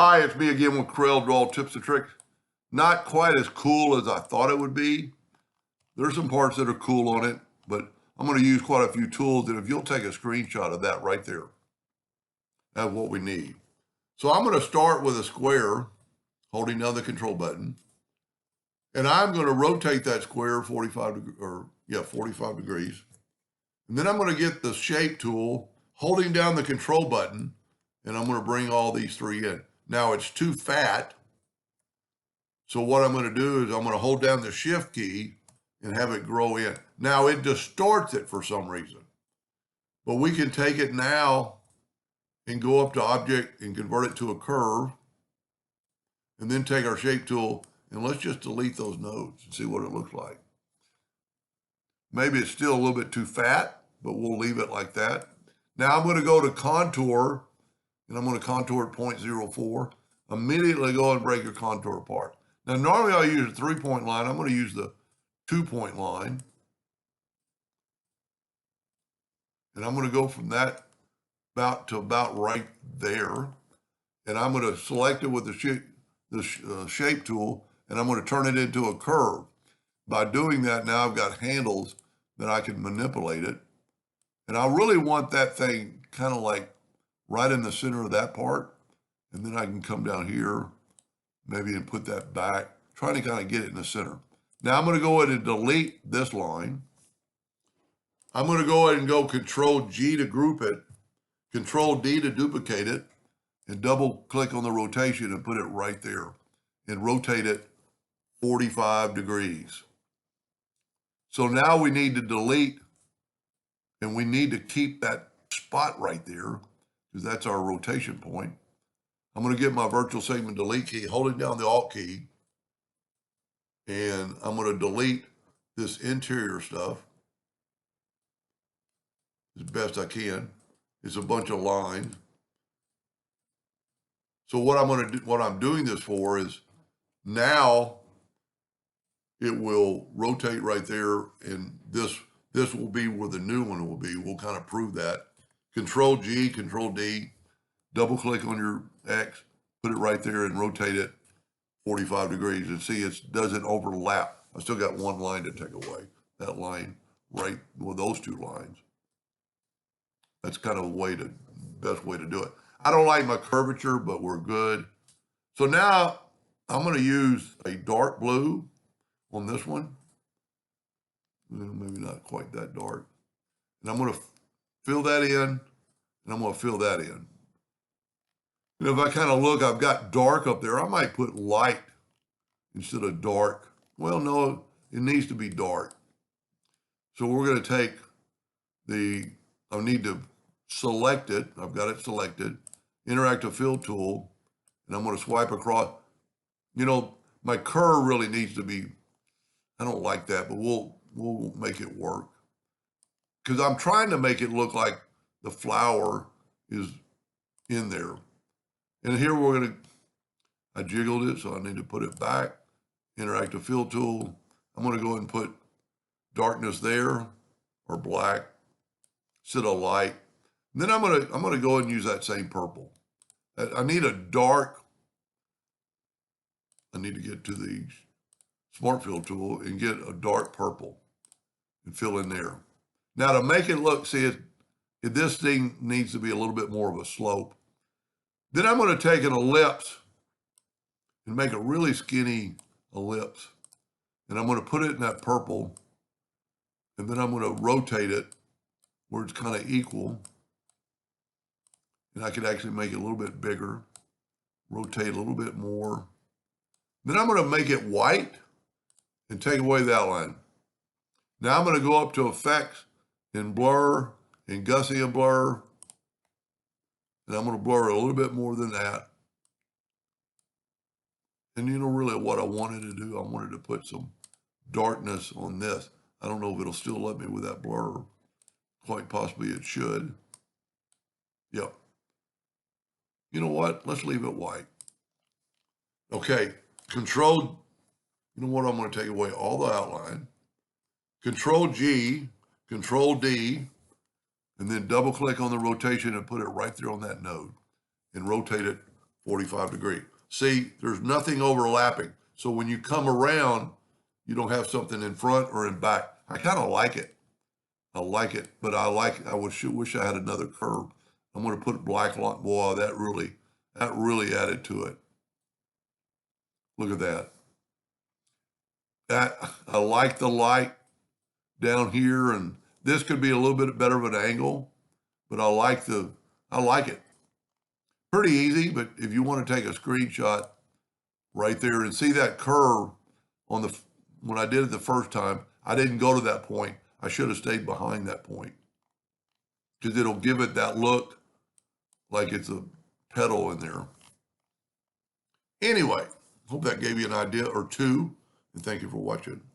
Hi, it's me again with Corel Draw Tips and Tricks. Not quite as cool as I thought it would be. There's some parts that are cool on it, but I'm going to use quite a few tools, and if you'll take a screenshot of that right there, that's what we need. So I'm going to start with a square, holding down the control button, and I'm going to rotate that square 45 degrees. And then I'm going to get the shape tool, holding down the control button, and I'm going to bring all these three in. Now it's too fat, so what I'm going to do is I'm going to hold down the shift key and have it grow in. Now it distorts it for some reason, but we can take it now and go up to object and convert it to a curve, and then take our shape tool and let's just delete those nodes and see what it looks like. Maybe it's still a little bit too fat, but we'll leave it like that. Now I'm going to go to contour, and I'm going to contour at 0.04. Immediately go and break your contour apart. Now, normally I use a 3-point line. I'm going to use the 2-point line. And I'm going to go from that about right there. And I'm going to select it with the shape tool, and I'm going to turn it into a curve. By doing that, now I've got handles that I can manipulate it. And I really want that thing kind of like right in the center of that part. And then I can come down here, maybe, and put that back, trying to kind of get it in the center. Now I'm going to go ahead and delete this line. I'm going to go ahead and go Control G to group it, Control D to duplicate it, and double click on the rotation and put it right there and rotate it 45 degrees. So now we need to delete, and we need to keep that spot right there because that's our rotation point. I'm going to get my virtual segment delete key, holding down the Alt key, and I'm going to delete this interior stuff as best I can. It's a bunch of lines. So what I'm doing this for is now it will rotate right there, and this will be where the new one will be. We'll kind of prove that. Control G, Control D, double click on your X, put it right there and rotate it 45 degrees, and see it doesn't overlap. I still got one line to take away. That line right with those two lines. That's kind of best way to do it. I don't like my curvature, but we're good. So now I'm going to use a dark blue on this one. Maybe not quite that dark. And I'm going to fill that in, and I'm going to fill that in. And if I kind of look, I've got dark up there. I might put light instead of dark. Well, no, it needs to be dark. So we're going to take I need to select it. I've got it selected. Interactive fill tool. And I'm going to swipe across. You know, my curve really needs to be, I don't like that, but we'll make it work. Because I'm trying to make it look like the flower is in there. And here I jiggled it, so I need to put it back. Interactive fill tool. I'm going to go ahead and put darkness there, or black, instead of light. And then I'm going to go ahead and use that same purple. I need a dark. I need to get to the Smart Fill tool and get a dark purple and fill in there. Now to make it look, see, this thing needs to be a little bit more of a slope. Then I'm going to take an ellipse and make a really skinny ellipse. And I'm going to put it in that purple. And then I'm going to rotate it where it's kind of equal. And I could actually make it a little bit bigger. Rotate a little bit more. Then I'm going to make it white and take away the outline. Now I'm going to go up to Effects and Blur and Gaussian Blur. And I'm going to blur it a little bit more than that. And you know really what I wanted to do? I wanted to put some darkness on this. I don't know if it'll still let me with that blur. Quite possibly it should. Yep. You know what? Let's leave it white. Okay. Control, you know what? I'm going to take away all the outline. Control G, Control D, and then double click on the rotation and put it right there on that node and rotate it 45 degree. See, there's nothing overlapping. So when you come around, you don't have something in front or in back. I kind of like it. I like it, but I wish I had another curve. I'm going to put black line. Boy, that really added to it. Look at that. I like the light down here, and this could be a little bit better of an angle, but I like it. Pretty easy, but if you want to take a screenshot right there and see that curve on when I did it the first time, I didn't go to that point. I should have stayed behind that point because it'll give it that look like it's a pedal in there. Anyway, hope that gave you an idea or two, and thank you for watching.